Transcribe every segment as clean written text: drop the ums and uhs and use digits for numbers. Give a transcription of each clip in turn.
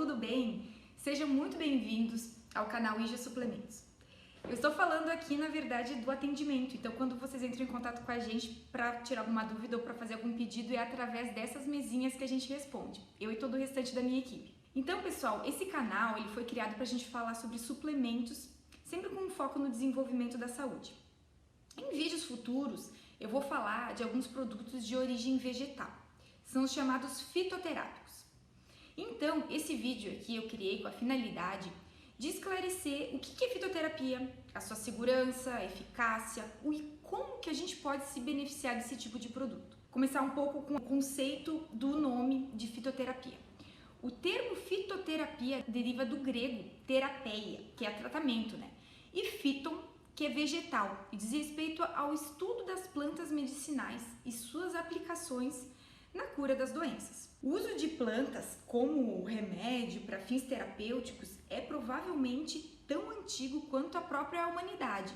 tudo bem? Sejam muito bem-vindos ao canal IJA Suplementos. Eu estou falando aqui, na verdade, do atendimento, então quando vocês entram em contato com a gente para tirar alguma dúvida ou para fazer algum pedido, é através dessas mesinhas que a gente responde, eu e todo o restante da minha equipe. Então, pessoal, esse canal ele foi criado para a gente falar sobre suplementos, sempre com um foco no desenvolvimento da saúde. Em vídeos futuros, eu vou falar de alguns produtos de origem vegetal, são os chamados fitoterápicos. Então, esse vídeo aqui eu criei com a finalidade de esclarecer o que é fitoterapia, a sua segurança, a eficácia e como que a gente pode se beneficiar desse tipo de produto. Começar um pouco com o conceito do nome de fitoterapia. O termo fitoterapia deriva do grego terapeia, que é tratamento, né? E phyton, que é vegetal, e diz respeito ao estudo das plantas medicinais e suas aplicações na cura das doenças. O uso de plantas como remédio para fins terapêuticos é provavelmente tão antigo quanto a própria humanidade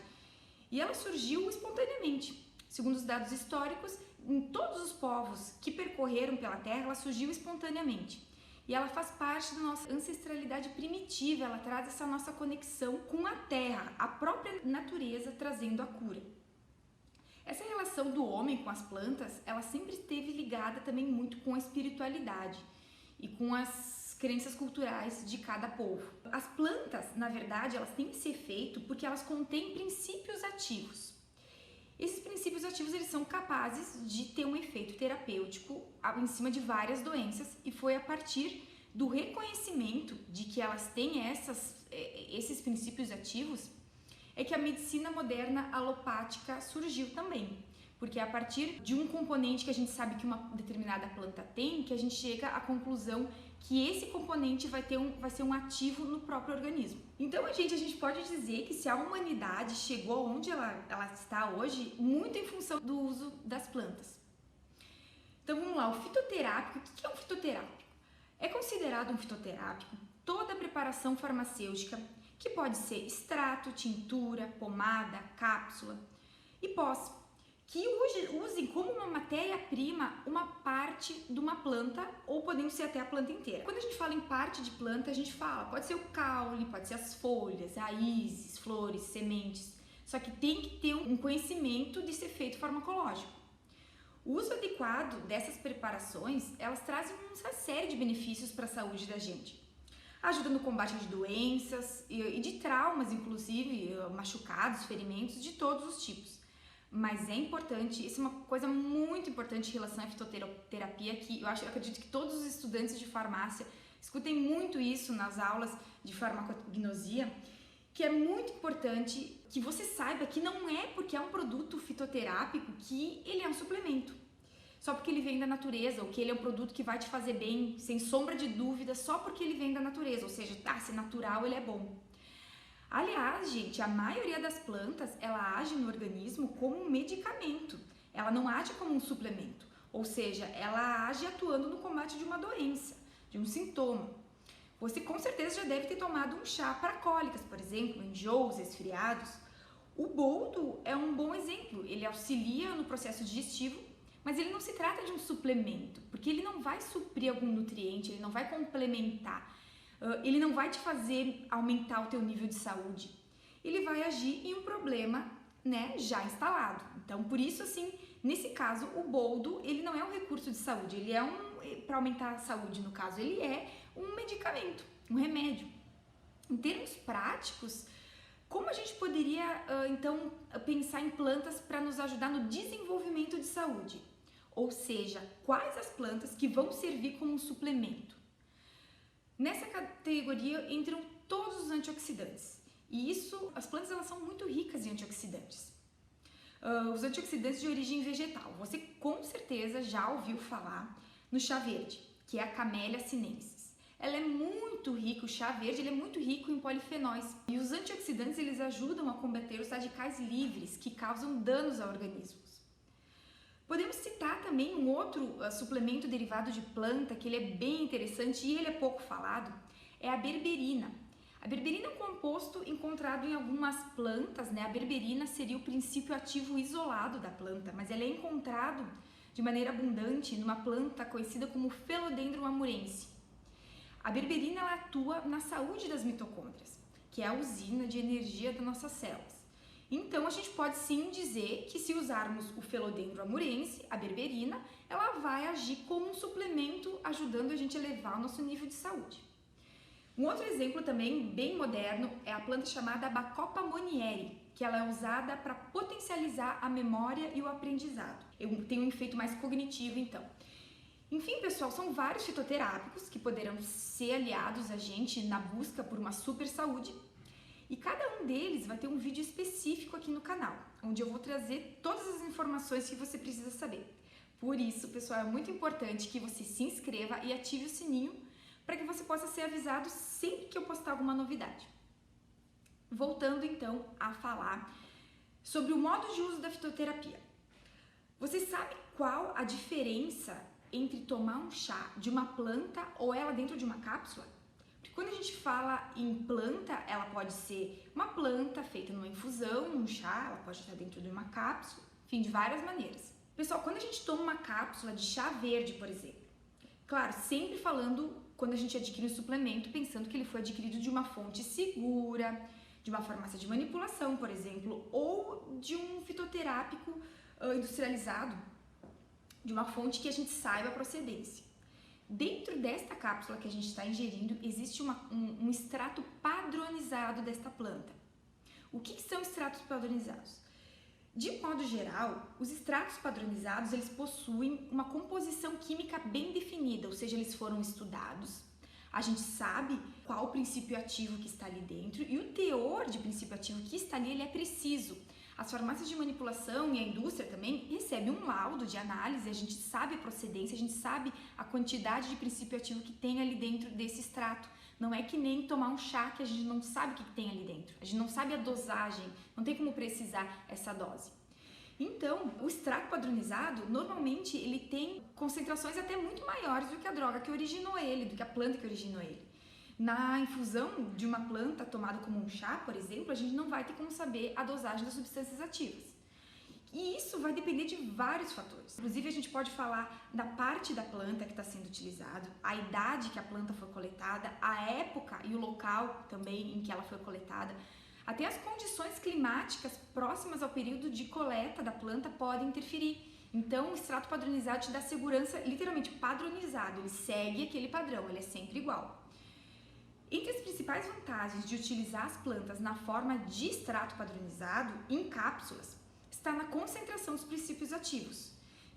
e ela surgiu espontaneamente. Segundo os dados históricos, em todos os povos que percorreram pela Terra, ela surgiu espontaneamente. E ela faz parte da nossa ancestralidade primitiva, ela traz essa nossa conexão com a Terra, a própria natureza trazendo a cura. Essa relação do homem com as plantas, ela sempre esteve ligada também muito com a espiritualidade e com as crenças culturais de cada povo. As plantas, na verdade, elas têm esse efeito porque elas contêm princípios ativos. Esses princípios ativos eles são capazes de ter um efeito terapêutico em cima de várias doenças e foi a partir do reconhecimento de que elas têm esses princípios ativos é que a medicina moderna alopática surgiu também, porque é a partir de um componente que a gente sabe que uma determinada planta tem, que a gente chega à conclusão que esse componente vai ser um ativo no próprio organismo. Então, a gente pode dizer que se a humanidade chegou onde ela está hoje, muito em função do uso das plantas. Então, vamos lá, o fitoterápico, o que é um fitoterápico? É considerado um fitoterápico toda a preparação farmacêutica que pode ser extrato, tintura, pomada, cápsula e pós, que usem como uma matéria-prima uma parte de uma planta ou podendo ser até a planta inteira. Quando a gente fala em parte de planta, a gente fala, pode ser o caule, pode ser as folhas, raízes, flores, sementes, só que tem que ter um conhecimento desse efeito farmacológico. O uso adequado dessas preparações, elas trazem uma série de benefícios para a saúde da gente. Ajuda no combate de doenças e de traumas, inclusive machucados, ferimentos de todos os tipos. Mas é importante, isso é uma coisa muito importante em relação à fitoterapia, que eu acredito que todos os estudantes de farmácia escutem muito isso nas aulas de farmacognosia, que é muito importante que você saiba que não é porque é um produto fitoterápico que ele é um suplemento. Só porque ele vem da natureza, ou que ele é um produto que vai te fazer bem, sem sombra de dúvida, só porque ele vem da natureza, ou seja, se natural ele é bom. Aliás, gente, a maioria das plantas, ela age no organismo como um medicamento, ela não age como um suplemento, ou seja, ela age atuando no combate de uma doença, de um sintoma. Você com certeza já deve ter tomado um chá para cólicas, por exemplo, enjoos, resfriados. O boldo é um bom exemplo, ele auxilia no processo digestivo, mas ele não se trata de um suplemento, porque ele não vai suprir algum nutriente, ele não vai complementar, ele não vai te fazer aumentar o teu nível de saúde. Ele vai agir em um problema, né, já instalado. Então, por isso, assim, nesse caso, o boldo, ele não é um recurso de saúde, ele é para aumentar a saúde, no caso, ele é um medicamento, um remédio. Em termos práticos, como a gente poderia, então, pensar em plantas para nos ajudar no desenvolvimento de saúde? Ou seja, quais as plantas que vão servir como um suplemento? Nessa categoria entram todos os antioxidantes. E as plantas elas são muito ricas em antioxidantes. Os antioxidantes de origem vegetal. Você com certeza já ouviu falar no chá verde, que é a Camellia sinensis. Ela é muito rica, o chá verde ele é muito rico em polifenóis. E os antioxidantes eles ajudam a combater os radicais livres que causam danos ao organismo. Podemos citar também um outro suplemento derivado de planta que ele é bem interessante e ele é pouco falado, é a berberina. A berberina é um composto encontrado em algumas plantas, né? A berberina seria o princípio ativo isolado da planta, mas ele é encontrado de maneira abundante numa planta conhecida como Philodendron amurense. A berberina ela atua na saúde das mitocôndrias, que é a usina de energia das nossas células. Então, a gente pode sim dizer que se usarmos o Philodendron amurense, a berberina, ela vai agir como um suplemento, ajudando a gente a elevar o nosso nível de saúde. Um outro exemplo também bem moderno é a planta chamada Bacopa monnieri, que ela é usada para potencializar a memória e o aprendizado. Tem um efeito mais cognitivo, então. Enfim, pessoal, são vários fitoterápicos que poderão ser aliados a gente na busca por uma super saúde. E cada um deles vai ter um vídeo específico aqui no canal, onde eu vou trazer todas as informações que você precisa saber. Por isso, pessoal, é muito importante que você se inscreva e ative o sininho para que você possa ser avisado sempre que eu postar alguma novidade. Voltando então a falar sobre o modo de uso da fitoterapia. Você sabe qual a diferença entre tomar um chá de uma planta ou ela dentro de uma cápsula? Quando a gente fala em planta, ela pode ser uma planta feita numa infusão, num chá, ela pode estar dentro de uma cápsula, enfim, de várias maneiras. Pessoal, quando a gente toma uma cápsula de chá verde, por exemplo, claro, sempre falando quando a gente adquire um suplemento, pensando que ele foi adquirido de uma fonte segura, de uma farmácia de manipulação, por exemplo, ou de um fitoterápico industrializado, de uma fonte que a gente saiba a procedência. Dentro desta cápsula que a gente está ingerindo, existe um extrato padronizado desta planta. O que são extratos padronizados? De modo geral, os extratos padronizados eles possuem uma composição química bem definida, ou seja, eles foram estudados. A gente sabe qual o princípio ativo que está ali dentro e o teor de princípio ativo que está ali ele é preciso. As farmácias de manipulação e a indústria também recebem um laudo de análise, a gente sabe a procedência, a gente sabe a quantidade de princípio ativo que tem ali dentro desse extrato. Não é que nem tomar um chá que a gente não sabe o que tem ali dentro, a gente não sabe a dosagem, não tem como precisar essa dose. Então, o extrato padronizado, normalmente, ele tem concentrações até muito maiores do que a droga que originou ele, do que a planta que originou ele. Na infusão de uma planta tomada como um chá, por exemplo, a gente não vai ter como saber a dosagem das substâncias ativas. E isso vai depender de vários fatores. Inclusive, a gente pode falar da parte da planta que está sendo utilizado, a idade que a planta foi coletada, a época e o local também em que ela foi coletada. Até as condições climáticas próximas ao período de coleta da planta podem interferir. Então, o extrato padronizado te dá segurança, literalmente padronizado, ele segue aquele padrão, ele é sempre igual. Entre as principais vantagens de utilizar as plantas na forma de extrato padronizado, em cápsulas, está na concentração dos princípios ativos,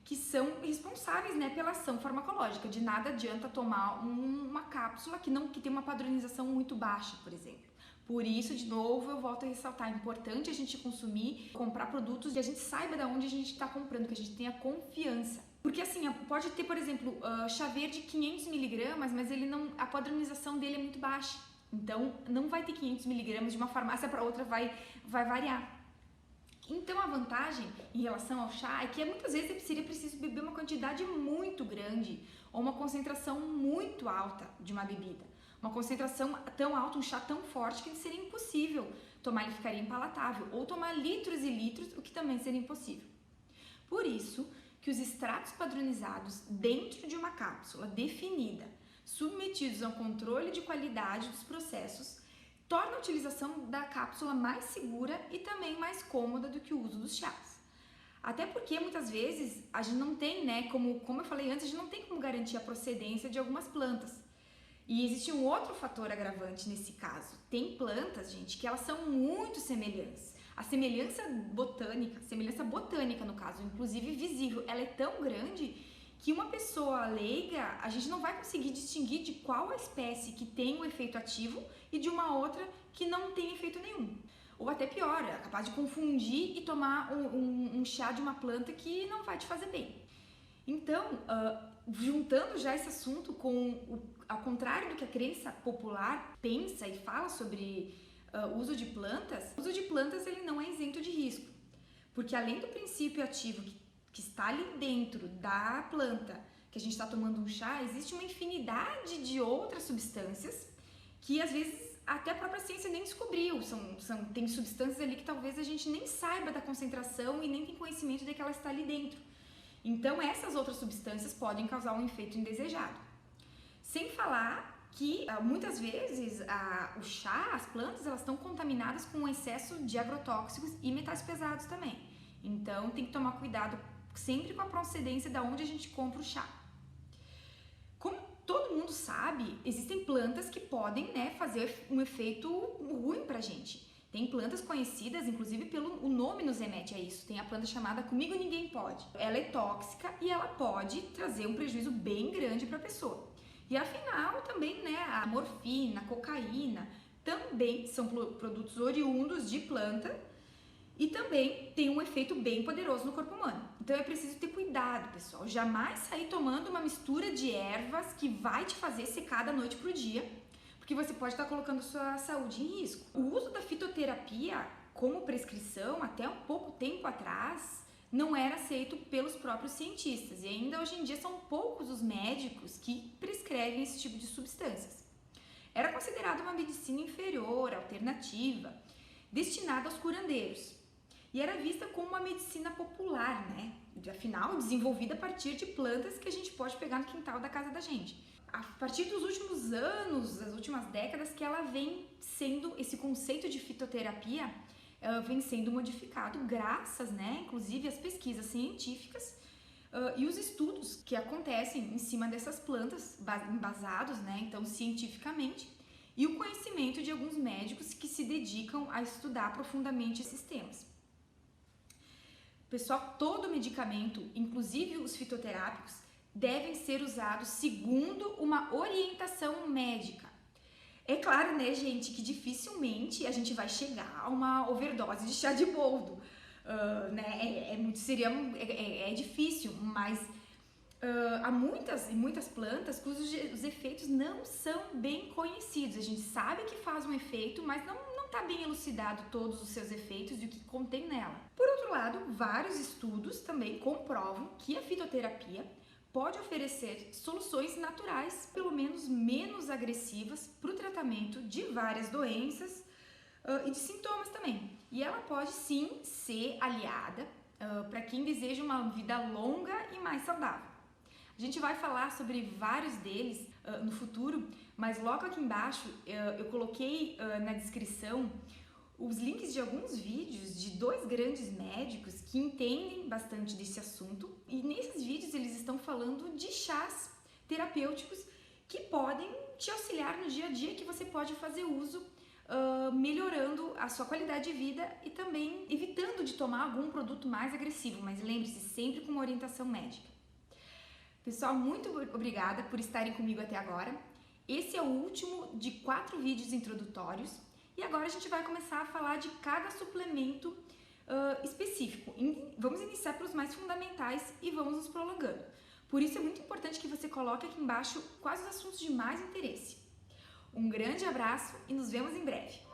que são responsáveis, pela ação farmacológica. De nada adianta tomar uma cápsula que tem uma padronização muito baixa, por exemplo. Por isso, de novo, eu volto a ressaltar, é importante a gente comprar produtos que a gente saiba de onde a gente está comprando, que a gente tenha confiança. Porque assim, pode ter, por exemplo, chá verde 500mg, mas a padronização dele é muito baixa. Então, não vai ter 500mg, de uma farmácia para outra vai variar. Então, a vantagem em relação ao chá é que muitas vezes seria preciso beber uma quantidade muito grande ou uma concentração muito alta de uma bebida. Uma concentração tão alta, um chá tão forte que seria impossível tomar, ele ficaria impalatável. Ou tomar litros e litros, o que também seria impossível. Por isso que os extratos padronizados dentro de uma cápsula definida, submetidos ao controle de qualidade dos processos, torna a utilização da cápsula mais segura e também mais cômoda do que o uso dos chás. Até porque muitas vezes a gente não tem, como eu falei antes, a gente não tem como garantir a procedência de algumas plantas. E existe um outro fator agravante nesse caso. Tem plantas, gente, que elas são muito semelhantes. A semelhança botânica no caso, inclusive visível, ela é tão grande que uma pessoa leiga, a gente não vai conseguir distinguir de qual a espécie que tem o efeito ativo e de uma outra que não tem efeito nenhum. Ou até pior, é capaz de confundir e tomar um chá de uma planta que não vai te fazer bem. Então, juntando já esse assunto ao contrário do que a crença popular pensa e fala sobre o uso de plantas ele não é isento de risco, porque além do princípio ativo que está ali dentro da planta que a gente está tomando um chá, existe uma infinidade de outras substâncias que às vezes até a própria ciência nem descobriu, tem substâncias ali que talvez a gente nem saiba da concentração e nem tem conhecimento de que ela está ali dentro. Então essas outras substâncias podem causar um efeito indesejado. Sem falar que muitas vezes o chá, as plantas, elas estão contaminadas com um excesso de agrotóxicos e metais pesados também. Então tem que tomar cuidado sempre com a procedência da onde a gente compra o chá. Como todo mundo sabe, existem plantas que podem, né, fazer um efeito ruim pra gente. Tem plantas conhecidas, inclusive pelo o nome nos remete a isso. Tem a planta chamada Comigo Ninguém Pode. Ela é tóxica e ela pode trazer um prejuízo bem grande para a pessoa. E afinal, também, né, a morfina, a cocaína, também são produtos oriundos de planta e também tem um efeito bem poderoso no corpo humano. Então é preciso ter cuidado, pessoal. Jamais sair tomando uma mistura de ervas que vai te fazer secar da noite pro dia, porque você pode estar colocando sua saúde em risco. O uso da fitoterapia como prescrição, até um pouco tempo atrás, não era aceito pelos próprios cientistas. E ainda hoje em dia são poucos os médicos que prescrevem esse tipo de substâncias. Era considerada uma medicina inferior, alternativa, destinada aos curandeiros. E era vista como uma medicina popular, né? Afinal, desenvolvida a partir de plantas que a gente pode pegar no quintal da casa da gente. A partir dos últimos anos, das últimas décadas, que ela vem sendo, esse conceito de fitoterapia vem sendo modificado graças, né, inclusive às pesquisas científicas e os estudos que acontecem em cima dessas plantas, embasados, né, então cientificamente, e o conhecimento de alguns médicos que se dedicam a estudar profundamente esses temas. Pessoal, todo medicamento, inclusive os fitoterápicos, devem ser usados segundo uma orientação médica. É claro, né, gente, que dificilmente a gente vai chegar a uma overdose de chá de boldo, né? É difícil, mas há muitas plantas cujos os efeitos não são bem conhecidos. A gente sabe que faz um efeito, mas não está bem elucidado todos os seus efeitos e o que contém nela. Por outro lado, vários estudos também comprovam que a fitoterapia pode oferecer soluções naturais, pelo menos menos agressivas, para o tratamento de várias doenças e de sintomas também. E ela pode sim ser aliada para quem deseja uma vida longa e mais saudável. A gente vai falar sobre vários deles no futuro, mas logo aqui embaixo eu coloquei na descrição os links de alguns vídeos de dois grandes médicos que entendem bastante desse assunto, e nesses vídeos eles estão falando de chás terapêuticos que podem te auxiliar no dia a dia, que você pode fazer uso melhorando a sua qualidade de vida e também evitando de tomar algum produto mais agressivo, mas lembre-se, sempre com uma orientação médica. Pessoal, muito obrigada por estarem comigo até agora. Esse é o último de 4 vídeos introdutórios. E agora a gente vai começar a falar de cada suplemento específico. Vamos iniciar pelos mais fundamentais e vamos nos prolongando. Por isso é muito importante que você coloque aqui embaixo quais os assuntos de mais interesse. Um grande abraço e nos vemos em breve!